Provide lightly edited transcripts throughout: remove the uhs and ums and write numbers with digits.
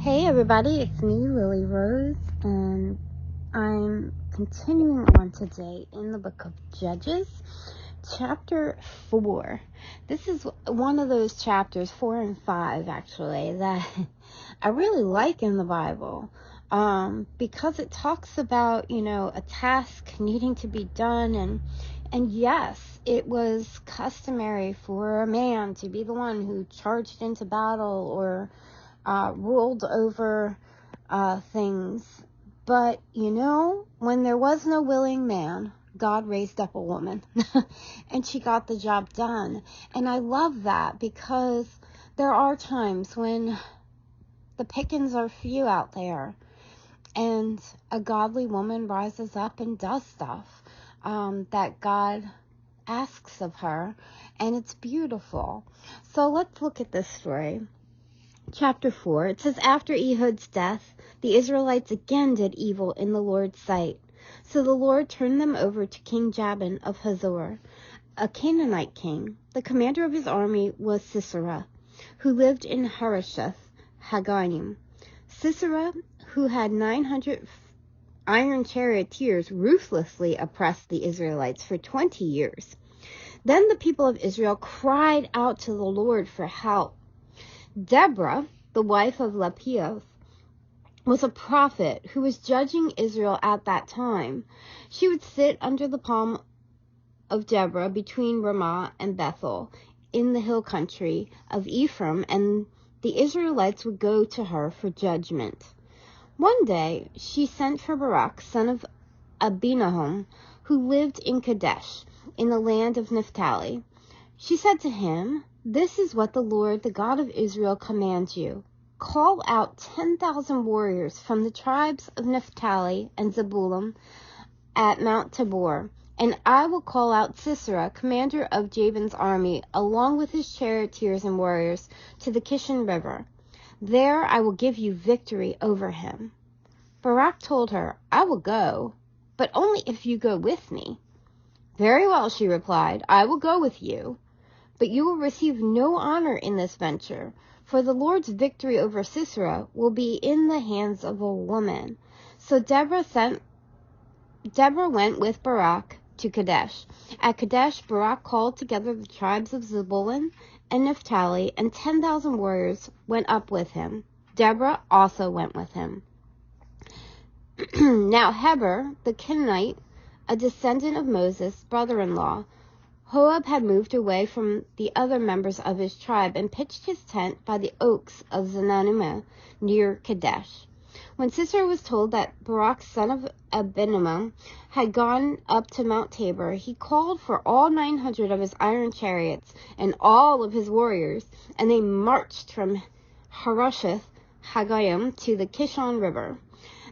Hey everybody, it's me, Lily Rose, and I'm continuing on today in the book of Judges, chapter 4. This is one of those chapters, 4 and 5 actually, that I really like in the Bible, because it talks about, a task needing to be done, and yes, it was customary for a man to be the one who charged into battle or ruled over things. But, when there was no willing man, God raised up a woman and she got the job done. And I love that because there are times when the pickings are few out there and a godly woman rises up and does stuff that God asks of her, and it's beautiful. So let's look at this story. Chapter 4, it says, After Ehud's death, the Israelites again did evil in the Lord's sight. So the Lord turned them over to King Jabin of Hazor, a Canaanite king. The commander of his army was Sisera, who lived in Harosheth Hagoyim. Sisera, who had 900 iron charioteers, ruthlessly oppressed the Israelites for 20 years. Then the people of Israel cried out to the Lord for help. Deborah, the wife of Lapioth, was a prophet who was judging Israel at that time. She would sit under the palm of Deborah between Ramah and Bethel in the hill country of Ephraim, and the Israelites would go to her for judgment. One day she sent for Barak, son of Abinoam, who lived in Kadesh, in the land of Naphtali. She said to him, This is what the Lord, the God of Israel, commands you. Call out 10,000 warriors from the tribes of Naphtali and Zebulun at Mount Tabor, and I will call out Sisera, commander of Jabin's army, along with his charioteers and warriors, to the Kishon River. There I will give you victory over him. Barak told her, I will go, but only if you go with me. Very well, she replied, I will go with you. But you will receive no honor in this venture, for the Lord's victory over Sisera will be in the hands of a woman. So Deborah went with Barak to Kadesh. At Kadesh, Barak called together the tribes of Zebulun and Naphtali, and 10,000 warriors went up with him. Deborah also went with him. Now Heber, the Kenite, a descendant of Moses' brother-in-law, Joab had moved away from the other members of his tribe and pitched his tent by the oaks of Zananimah near Kadesh. When Sisera was told that Barak, son of Abinoam, had gone up to Mount Tabor, he called for all 900 of his iron chariots and all of his warriors, and they marched from Harosheth Hagoyim to the Kishon River.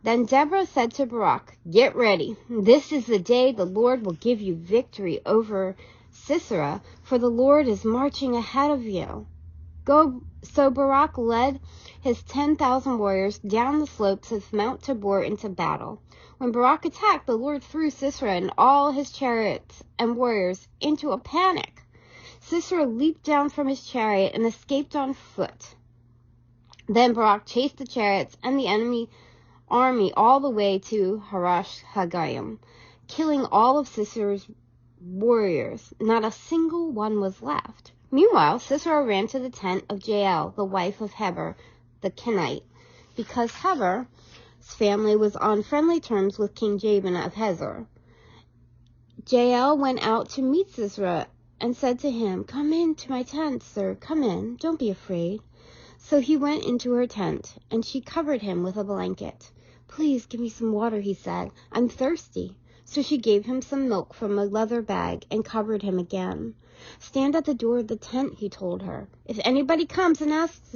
Then Deborah said to Barak, Get ready. This is the day the Lord will give you victory over Sisera, for the Lord is marching ahead of you. So Barak led his 10,000 warriors down the slopes of Mount Tabor into battle. When Barak attacked, the Lord threw Sisera and all his chariots and warriors into a panic. Sisera leaped down from his chariot and escaped on foot. Then Barak chased the chariots and the enemy army all the way to Harosh Hagoyim, killing all of Sisera's warriors. Not a single one was left. Meanwhile, Sisera ran to the tent of Jael, the wife of Heber, the Kenite, because Heber's family was on friendly terms with King Jabin of Hazor. Jael went out to meet Sisera and said to him, Come into my tent, sir, come in, don't be afraid. So he went into her tent, and she covered him with a blanket. Please give me some water, he said. I'm thirsty. So she gave him some milk from a leather bag and covered him again. Stand at the door of the tent, he told her. If anybody comes and asks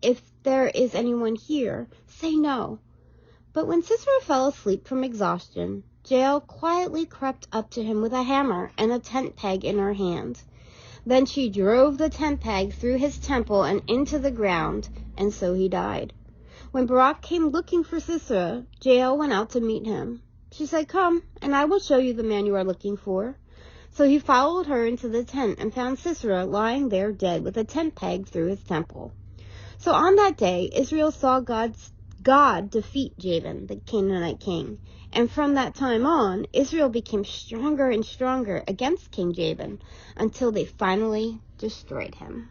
if there is anyone here, say no. But when Sisera fell asleep from exhaustion, Jael quietly crept up to him with a hammer and a tent peg in her hand. Then she drove the tent peg through his temple and into the ground, and so he died. When Barak came looking for Sisera, Jael went out to meet him. She said, Come, and I will show you the man you are looking for. So he followed her into the tent and found Sisera lying there dead with a tent peg through his temple. So on that day, Israel saw God defeat Jabin, the Canaanite king. And from that time on, Israel became stronger and stronger against King Jabin until they finally destroyed him.